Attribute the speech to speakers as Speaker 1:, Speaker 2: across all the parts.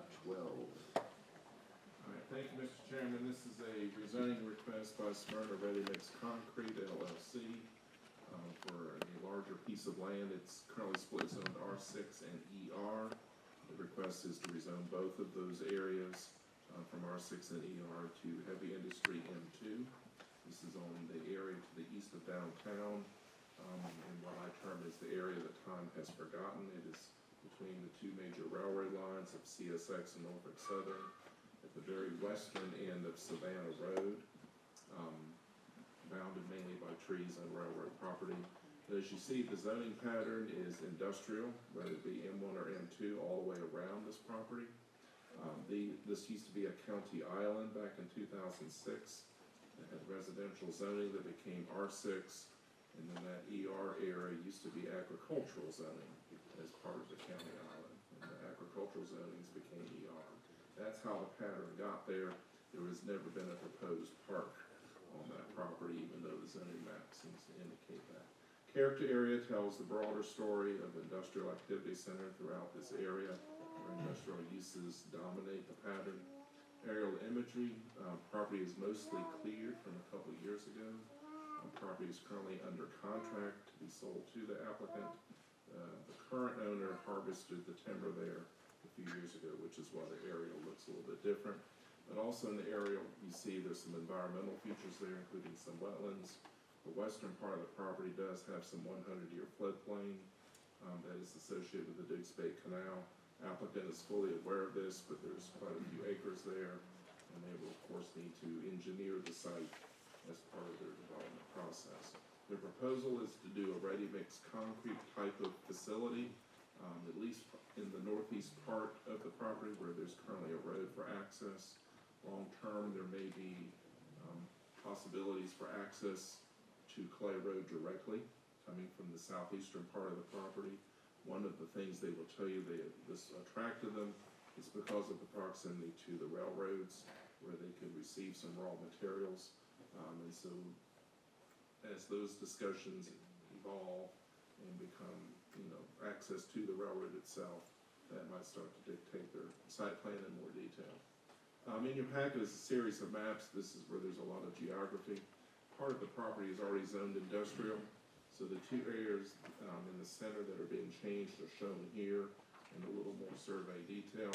Speaker 1: All right, thank you, Mr. Chairman. This is a rezoning request by Smyrna Ready Mix Concrete LLC for a larger piece of land. It's currently split zoned R6 and ER. The request is to rezone both of those areas from R6 and ER to heavy industry M2. This is on the area to the east of downtown, and what I term is the area that time has forgotten. It is between the two major railroad lines of CSX and Norfolk Southern, at the very western end of Savannah Road, bounded mainly by trees and railroad property. But as you see, the zoning pattern is industrial, whether it be M1 or M2, all the way around this property. This used to be a county island back in 2006. It had residential zoning that became R6, and then that ER area used to be agricultural zoning as part of the county island. And the agricultural zonings became ER. That's how the pattern got there. There has never been a proposed park on that property, even though the zoning map seems to indicate that. Character area tells the broader story of industrial activity center throughout this area, where industrial uses dominate the pattern. Aerial imagery, property is mostly cleared from a couple of years ago. Property is currently under contract to be sold to the applicant. The current owner harvested the timber there a few years ago, which is why the aerial looks a little bit different. But also in the aerial, you see there's some environmental features there, including some wetlands. The western part of the property does have some 100-year floodplain that is associated with the Dukes Bay Canal. Applicant is fully aware of this, but there's quite a few acres there, and they will of course need to engineer the site as part of their development process. Their proposal is to do a ready-mix concrete type of facility, at least in the northeast part of the property where there's currently a road for access. Long term, there may be possibilities for access to Clay Road directly, coming from the southeastern part of the property. One of the things they will tell you this attracted them is because of the proximity to the railroads, where they could receive some raw materials. And so as those discussions evolve and become, access to the railroad itself, that might start to dictate their site plan in more detail. In your packet is a series of maps. This is where there's a lot of geography. Part of the property is already zoned industrial, so the two areas in the center that are being changed are shown here in a little more survey detail.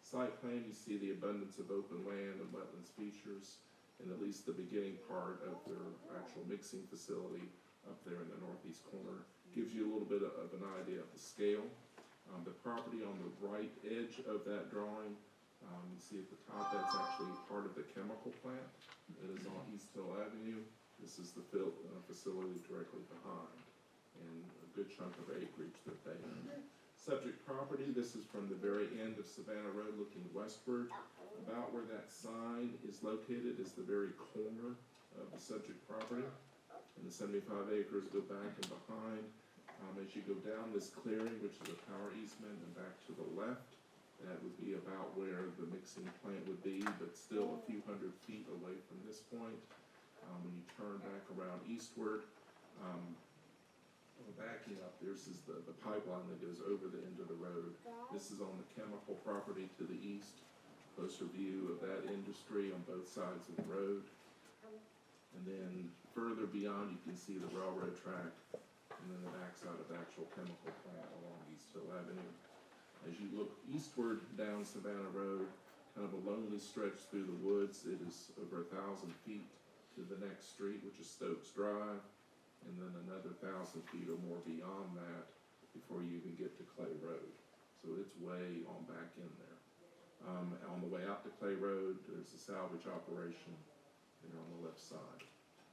Speaker 1: Site plan, you see the abundance of open land and wetlands features, and at least the beginning part of their actual mixing facility up there in the northeast corner gives you a little bit of an idea of the scale. The property on the right edge of that drawing, you see at the top, that's actually part of the chemical plant that is on East Hill Avenue. This is the facility directly behind, and a good chunk of acreage that they own. Subject property, this is from the very end of Savannah Road looking westward. About where that sign is located is the very corner of the subject property. And the 75 acres go back and behind. As you go down this clearing, which is a power easement, and back to the left, that would be about where the mixing plant would be, but still a few hundred feet away from this point. When you turn back around eastward, backing up, this is the pipeline that goes over the end of the road. This is on the chemical property to the east. Closer view of that industry on both sides of the road. And then further beyond, you can see the railroad track, and then the backside of the actual chemical plant along East Hill Avenue. As you look eastward down Savannah Road, kind of a lonely stretch through the woods, it is over 1,000 feet to the next street, which is Stokes Drive, and then another 1,000 feet or more beyond that before you even get to Clay Road. So it's way on back in there. On the way out to Clay Road, there's a salvage operation there on the left side.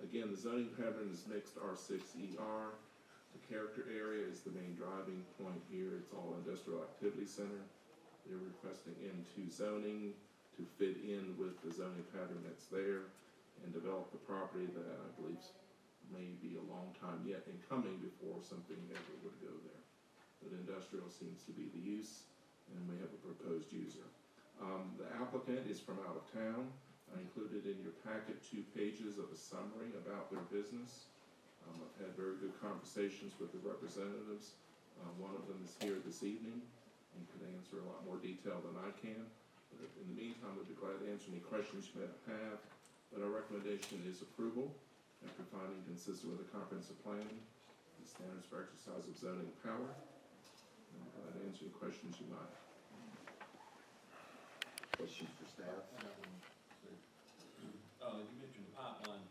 Speaker 1: Again, the zoning pattern is mixed R6ER. The character area is the main driving point here. It's all industrial activity center. They're requesting M2 zoning to fit in with the zoning pattern that's there and develop the property that I believe may be a long time yet in coming before something ever would go there. But industrial seems to be the use, and we have a proposed user. The applicant is from out of town. I included in your packet 2 pages of a summary about their business. I've had very good conversations with the representatives. One of them is here this evening. and can answer a lot more detail than I can. But in the meantime, I'd be glad to answer any questions you may have. But our recommendation is approval after finding consistent with the comprehensive plan, the standards for exercise of zoning power. And I'm glad to answer any questions you might.
Speaker 2: Questions for staff?
Speaker 3: You mentioned the pipeline